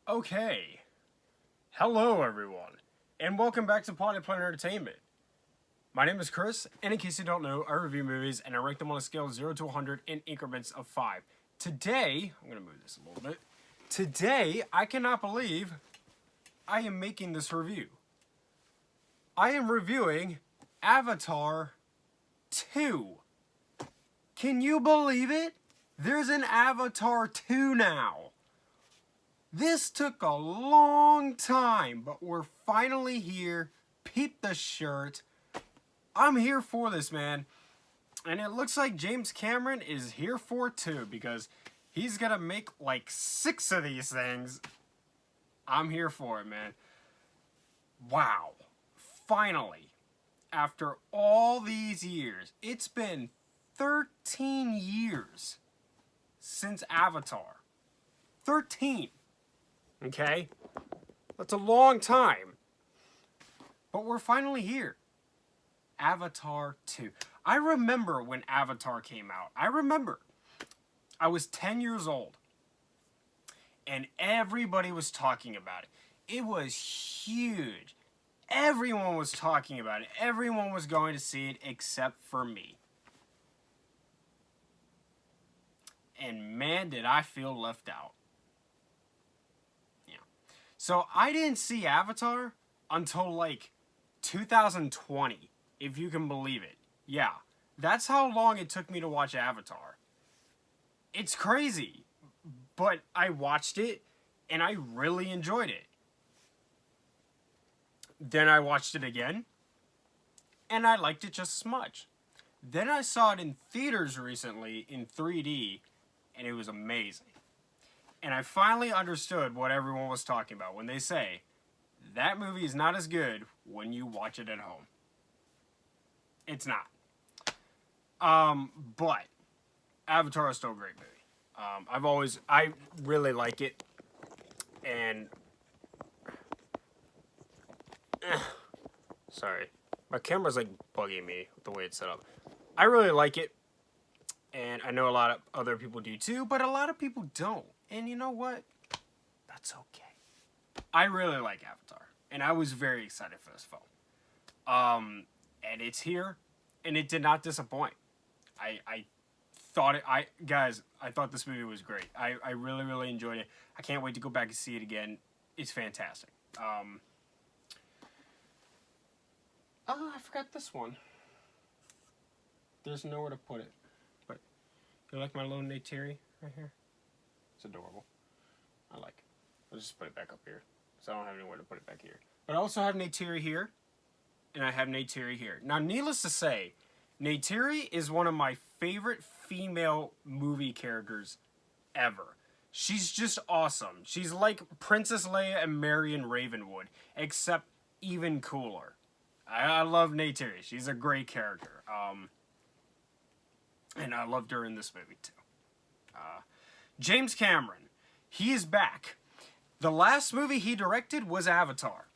Okay, hello everyone, and welcome back to Potty Planet Entertainment. My name is Chris, and in case you don't know, I review movies and I rank them on a scale of 0 to 100 in increments of 5. Today, I'm going to move this a little bit. Today, I cannot believe I am making this review. I am reviewing Avatar 2. Can you believe it? There's an Avatar 2 now. This took a long time, but we're finally here. Peep the shirt. I'm here for this, man. And it looks like James Cameron is here for it too, because he's gonna make like 6 of these things. I'm here for it, man. Wow. Finally. After all these years, it's been 13 years since Avatar. 13. Okay? That's a long time. But we're finally here. Avatar 2. I remember when Avatar came out. I was 10 years old. And everybody was talking about it. It was huge. Everyone was talking about it. Everyone was going to see it except for me. And man, did I feel left out. So I didn't see Avatar until like 2020, if you can believe it. Yeah, that's how long it took me to watch Avatar. It's crazy, but I watched it and I really enjoyed it. Then I watched it again and I liked it just as much. Then I saw it in theaters recently in 3D and it was amazing. And I finally understood what everyone was talking about when they say, that movie is not as good when you watch it at home. It's not. But Avatar is still a great movie. I really like it. And, sorry. My camera's like bugging me with the way it's set up. I really like it. And I know a lot of other people do too, but a lot of people don't. And you know what? That's okay. I really like Avatar. And I was very excited for this film. And it's here. And it did not disappoint. I thought this movie was great. I really, really enjoyed it. I can't wait to go back and see it again. It's fantastic. I forgot this one. There's nowhere to put it. But you like my little Neytiri right here? It's adorable. I like it. I'll just put it back up here. So I don't have anywhere to put it back here. But I also have Neytiri here. And I have Neytiri here. Now, needless to say, Neytiri is one of my favorite female movie characters ever. She's just awesome. She's like Princess Leia and Marion Ravenwood, except even cooler. I love Neytiri. She's a great character. And I loved her in this movie, too. James Cameron, he is back. The last movie he directed was Avatar.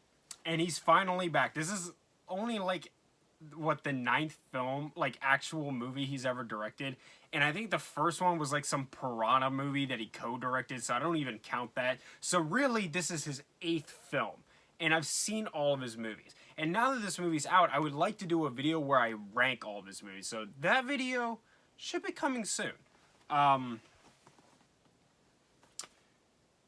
And he's finally back. This is only like, the 9th film, actual movie he's ever directed. And I think the first one was like some Piranha movie that he co-directed, so I don't even count that. So really, this is his 8th film. And I've seen all of his movies. And now that this movie's out, I would like to do a video where I rank all of his movies. So that video should be coming soon.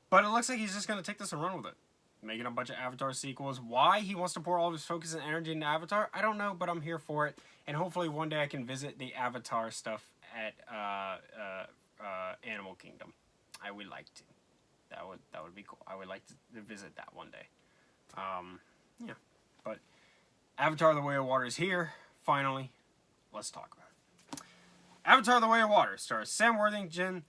But it looks like he's just going to take this and run with it. Making a bunch of Avatar sequels. Why he wants to pour all of his focus and energy into Avatar, I don't know, but I'm here for it. And hopefully one day I can visit the Avatar stuff at Animal Kingdom. I would like to. That would be cool. I would like to visit that one day. Yeah. But Avatar The Way of Water is here, finally. Let's talk about it. Avatar The Way of Water stars Sam Worthington,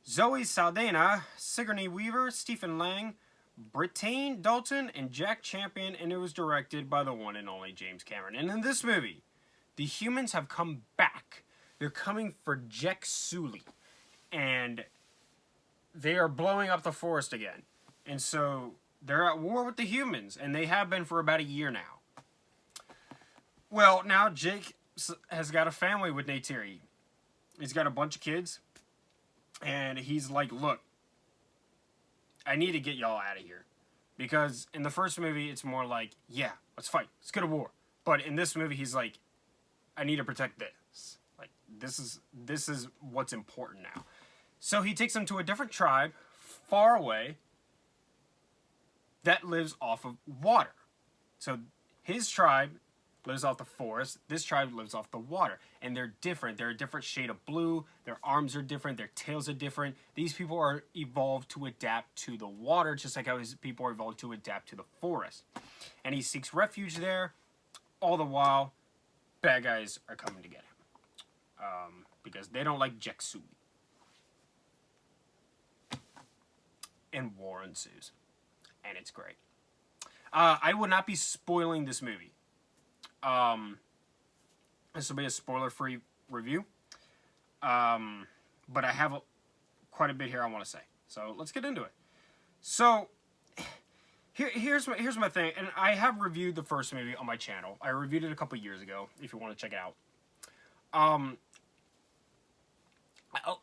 Zoe Saldana, Sigourney Weaver, Stephen Lang, Brittany Dalton, and Jack Champion, and it was directed by the one and only James Cameron. And in this movie, the humans have come back. They're coming for Jek Sully, and they are blowing up the forest again. And so they're at war with the humans, and they have been for about a year now. Well, now Jake has got a family with Neytiri. He's got a bunch of kids, and he's like, look, I need to get y'all out of here. Because in the first movie, it's more like, yeah, let's fight. Let's go to war. But in this movie, he's like, I need to protect this. Like, this is what's important now. So he takes them to a different tribe, far away, that lives off of water. So his tribe lives off the forest. This tribe lives off the water. And they're different. They're a different shade of blue. Their arms are different. Their tails are different. These people are evolved to adapt to the water, just like how his people are evolved to adapt to the forest. And he seeks refuge there. All the while, bad guys are coming to get him. Because they don't like Jexu. And war ensues. And it's great. I would not be spoiling this movie. This will be a spoiler-free review. But I have quite a bit here I want to say. So let's get into it. So here's my thing, and I have reviewed the first movie on my channel. I reviewed it a couple years ago. If you want to check it out.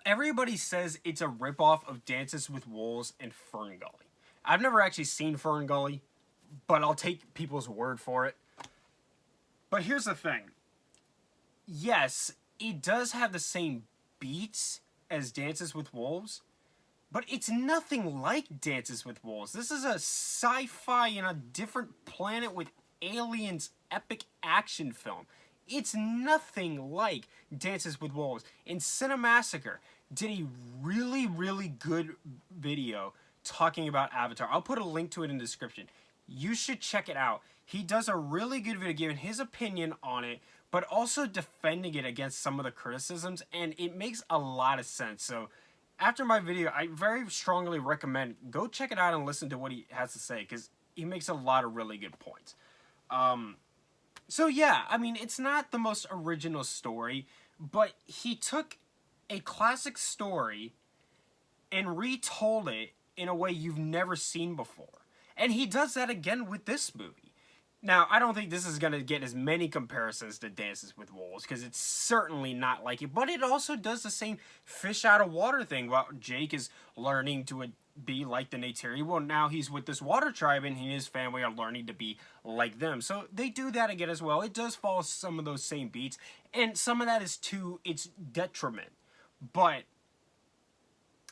Everybody says it's a ripoff of Dances with Wolves and Fern Gully. I've never actually seen Fern Gully, but I'll take people's word for it. But here's the thing. Yes, it does have the same beats as Dances with Wolves, but it's nothing like Dances with Wolves. This is a sci-fi in a different planet with aliens epic action film. It's nothing like Dances with Wolves. And Cinemassacre did a really, really good video talking about Avatar. I'll put a link to it in the description. You should check it out. He does a really good video giving his opinion on it, but also defending it against some of the criticisms, and it makes a lot of sense. So after my video, I very strongly recommend go check it out and listen to what he has to say, because he makes a lot of really good points. So yeah, I mean, it's not the most original story, but he took a classic story and retold it in a way you've never seen before. And he does that again with this movie. Now, I don't think this is going to get as many comparisons to Dances with Wolves, because it's certainly not like it, but it also does the same fish out of water thing while Jake is learning to be like the Neytiri. Well, now he's with this water tribe, and he and his family are learning to be like them. So they do that again as well. It does follow some of those same beats, and some of that is to its detriment. But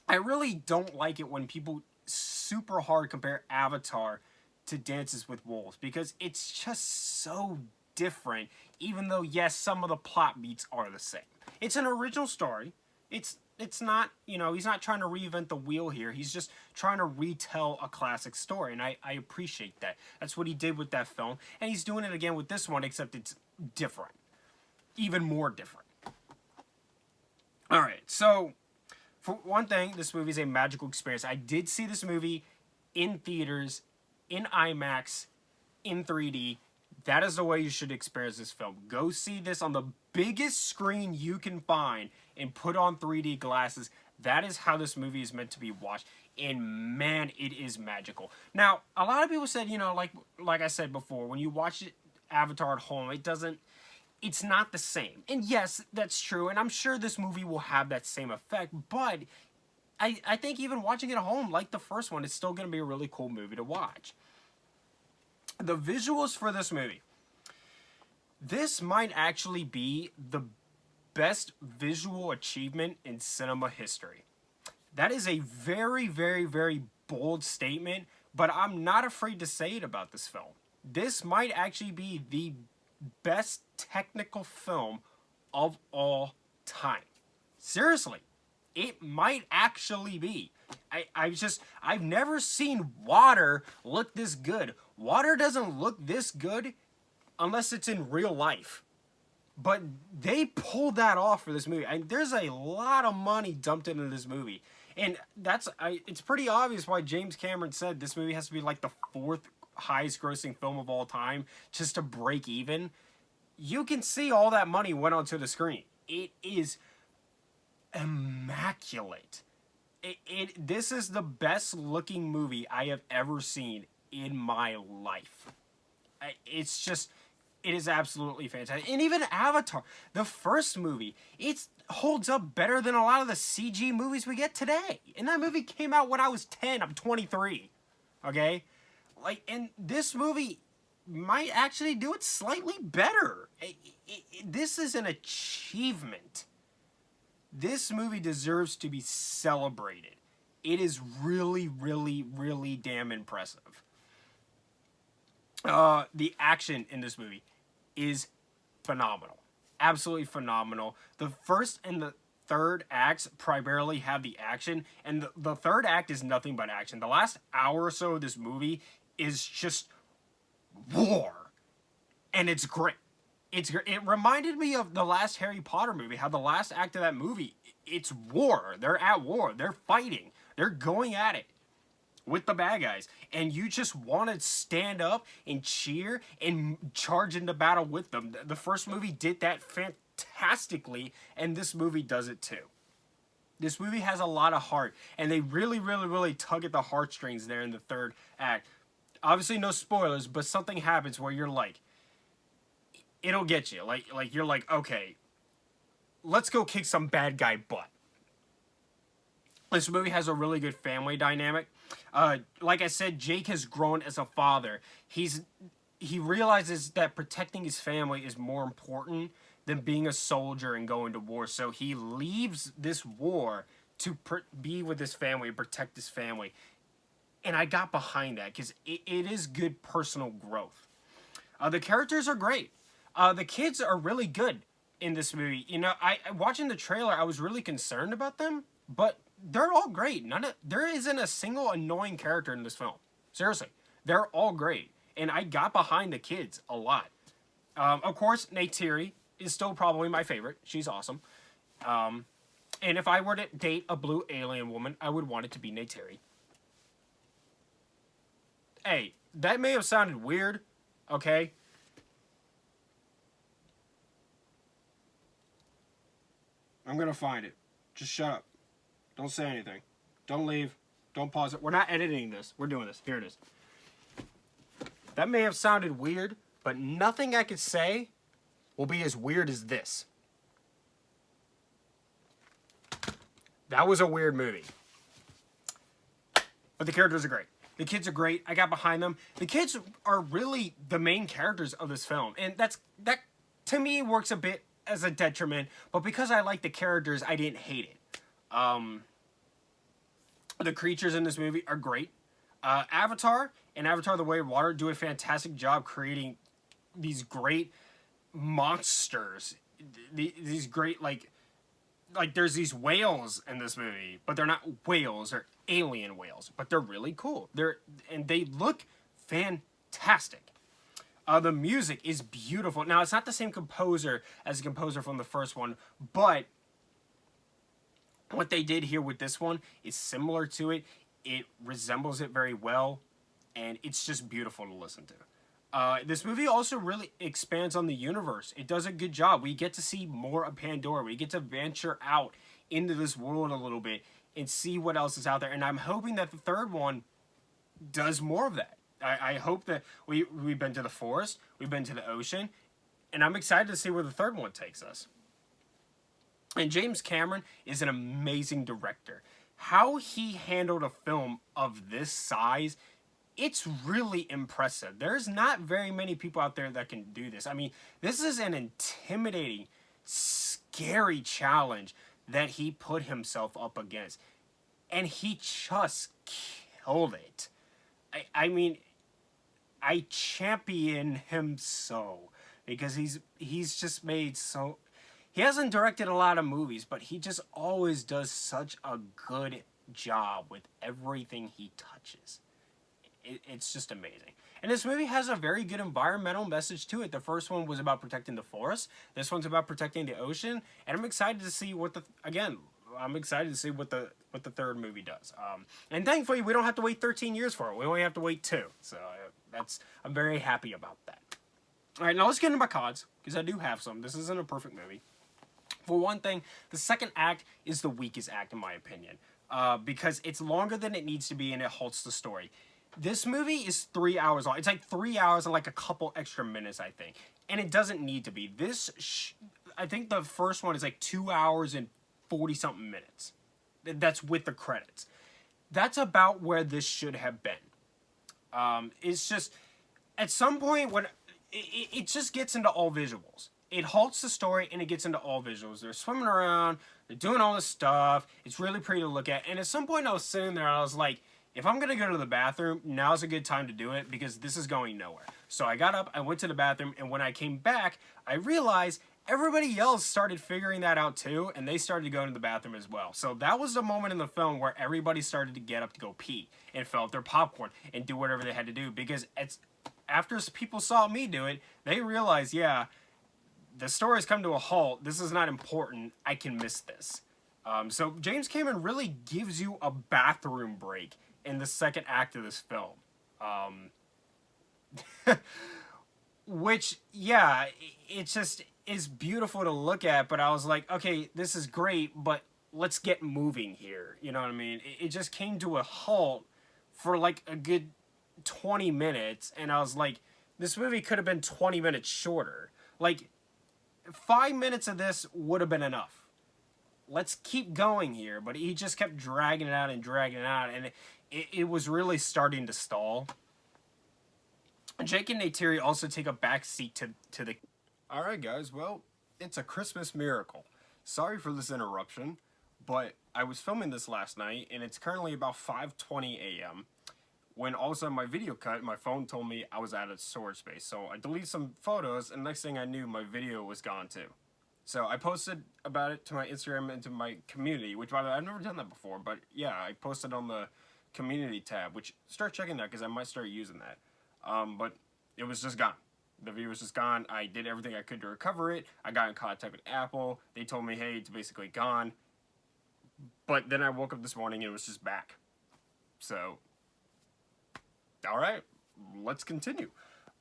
I really don't like it when people super hard compare Avatar to Dances with Wolves, because it's just so different, even though, yes, some of the plot beats are the same. It's an original story. It's not, you know, he's not trying to reinvent the wheel here. He's just trying to retell a classic story, and I appreciate that. That's what he did with that film, and he's doing it again with this one, except it's different. Even more different. Alright, so for one thing, this movie is a magical experience. I did see this movie in theaters, in IMAX, in 3D. That is the way you should experience this film. Go see this on the biggest screen you can find and put on 3D glasses. That is how this movie is meant to be watched. And man, it is magical. Now, a lot of people said, you know, like I said before, when you watch Avatar at home, it's not the same. And yes, that's true. And I'm sure this movie will have that same effect. But I think even watching it at home, like the first one, it's still going to be a really cool movie to watch. The visuals for this movie. This might actually be the best visual achievement in cinema history. That is a very, very, very bold statement, but I'm not afraid to say it about this film. This might actually be the best technical film of all time. Seriously, it might actually be. I've never seen water look this good. Water doesn't look this good unless it's in real life. But they pulled that off for this movie. And there's a lot of money dumped into this movie. And it's pretty obvious why James Cameron said this movie has to be like the 4th highest grossing film of all time just to break even. You can see all that money went onto the screen. It is immaculate. This is the best looking movie I have ever seen in my life. It's just, It is absolutely fantastic. And even Avatar, the first movie, it holds up better than a lot of the CG movies we get today. And that movie came out when I was 10. I'm 23. Okay? Like, and this movie might actually do it slightly better. This is an achievement. This movie deserves to be celebrated. It is really, really, really damn impressive. The action in this movie is phenomenal. Absolutely phenomenal. The first and the third acts primarily have the action, and the third act is nothing but action. The last hour or so of this movie is just war. And it's great. It reminded me of the last Harry Potter movie, how the last act of that movie, it's war. They're at war. They're fighting. They're going at it with the bad guys, and you just want to stand up and cheer and charge into battle with them. The first movie did that fantastically, and this movie does it too. This movie has a lot of heart, and they really, really, really tug at the heartstrings there in the third act. Obviously, no spoilers, but something happens where you're like, it'll get you. Like you're like, okay, let's go kick some bad guy butt. This movie has a really good family dynamic. Like I said, Jake has grown as a father. He realizes that protecting his family is more important than being a soldier and going to war. So he leaves this war to be with his family and protect his family. And I got behind that because it is good personal growth. The characters are great. The kids are really good in this movie. You know, watching the trailer, I was really concerned about them, but they're all great. There isn't a single annoying character in this film. Seriously, they're all great, and I got behind the kids a lot. Of course, Neytiri is still probably my favorite. She's awesome. And if I were to date a blue alien woman, I would want it to be Neytiri. Hey, that may have sounded weird, okay? I'm gonna find it. Just shut up. Don't say anything. Don't leave. Don't pause it. We're not editing this. We're doing this. Here it is. That may have sounded weird, but nothing I could say will be as weird as this. That was a weird movie. But the characters are great. The kids are great. I got behind them. The kids are really the main characters of this film. And that to me works a bit as a detriment, but because I like the characters, I didn't hate it. The creatures in this movie are great. Avatar and Avatar The Way of Water do a fantastic job creating these great monsters. These great, like there's these whales in this movie, but they're not whales, they're alien whales, but they're really cool. And they look fantastic. The music is beautiful. Now, it's not the same composer as the composer from the first one, but what they did here with this one is similar to it. It resembles it very well, and it's just beautiful to listen to. This movie also really expands on the universe. It does a good job. We get to see more of Pandora. We get to venture out into this world a little bit and see what else is out there. And I'm hoping that the third one does more of that. I hope that we've been to the forest, we've been to the ocean, and I'm excited to see where the third one takes us. And James Cameron is an amazing director. How he handled a film of this size, it's really impressive. There's not very many people out there that can do this. I mean, this is an intimidating, scary challenge that he put himself up against. And he just killed it. I mean, I champion him so, because he's just made so... He hasn't directed a lot of movies, but he just always does such a good job with everything he touches. It's just amazing. And this movie has a very good environmental message to it. The first one was about protecting the forest. This one's about protecting the ocean. And I'm excited to see what the third movie does. And thankfully, we don't have to wait 13 years for it. We only have to wait 2. So I'm very happy about that. All right, now let's get into my cons, because I do have some. This isn't a perfect movie. For one thing, the second act is the weakest act, in my opinion, because it's longer than it needs to be, and it halts the story. This movie is 3 hours long. It's like 3 hours and like a couple extra minutes, I think. and it doesn't need to be. I think the first one is like 2 hours and 40 something minutes. That's with the credits. That's about where this should have been. It's just at some point when it just gets into all visuals. It halts the story and it gets into all visuals. They're swimming around, they're doing all this stuff. It's really pretty to look at. And at some point I was sitting there and I was like, if I'm going to go to the bathroom, now's a good time to do it because this is going nowhere. So I got up, I went to the bathroom, and when I came back, I realized everybody else started figuring that out too, and they started to go into the bathroom as well. So that was the moment in the film where everybody started to get up to go pee and fill up their popcorn and do whatever they had to do, because after people saw me do it, they realized, yeah, the story's come to a halt. This is not important. I can miss this. So James Cameron really gives you a bathroom break in the second act of this film. Which, yeah, it just is beautiful to look at, but I was like, okay, this is great, but let's get moving here. You know what I mean? It just came to a halt for like a good 20 minutes, and I was like, this movie could have been 20 minutes shorter. Like, 5 minutes of this would have been enough. Let's keep going here, but he just kept dragging it out, and it was really starting to stall. Jake and Neytiri also take a back seat to the... Alright guys, well, it's a Christmas miracle. Sorry for this interruption, but I was filming this last night, and it's currently about 5:20 a.m. when all of a sudden my video cut, my phone told me I was out of storage space. So I deleted some photos, and next thing I knew, my video was gone too. So I posted about it to my Instagram and to my community, which, by the way, I've never done that before, but yeah, I posted on the community tab, which, start checking that, because I might start using that. But it was just gone. The video was just gone. I did everything I could to recover it. I got in contact with Apple. They told me, hey, it's basically gone. But then I woke up this morning and it was just back. So, alright, let's continue.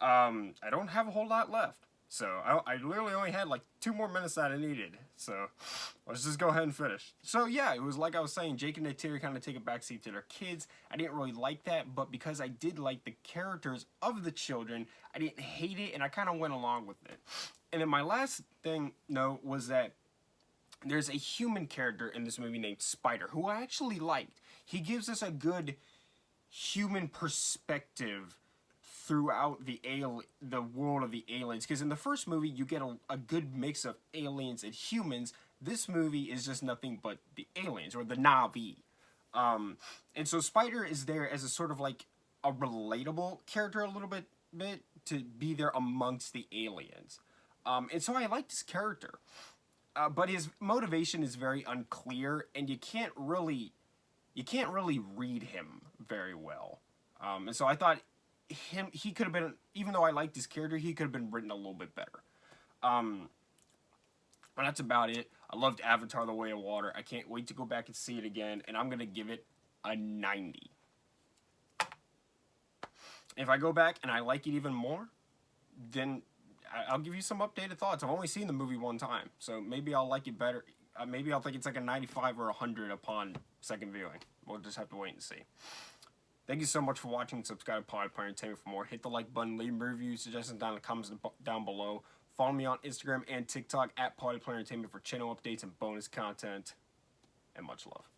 I don't have a whole lot left. So, I literally only had like 2 more minutes that I needed. So, let's just go ahead and finish. So, yeah, it was like I was saying, Jake and Neytiri kind of take a backseat to their kids. I didn't really like that, but because I did like the characters of the children, I didn't hate it, and I kind of went along with it. And then my last note was that there's a human character in this movie named Spider, who I actually liked. He gives us a good human perspective throughout the world of the aliens, because in the first movie you get a good mix of aliens and humans. This movie is just nothing but the aliens, or the Na'vi. And so Spider is there as a sort of like a relatable character a little bit to be there amongst the aliens. And so I like this character, but his motivation is very unclear, and you can't really read him very well. And so I thought he could have been, even though I liked his character, he could have been written a little bit better. But that's about it. I loved Avatar: The Way of Water. I can't wait to go back and see it again, and I'm going to give it a 90. If I go back and I like it even more, then I'll give you some updated thoughts. I've only seen the movie one time, so maybe I'll like it better. Maybe I'll think it's like a 95 or 100 upon second viewing. We'll just have to wait and see. Thank you so much for watching. Subscribe to Potty Player Entertainment for more. Hit the like button, leave reviews, suggestions down in the comments down below. Follow me on Instagram and TikTok at Potty Player Entertainment for channel updates and bonus content. And much love.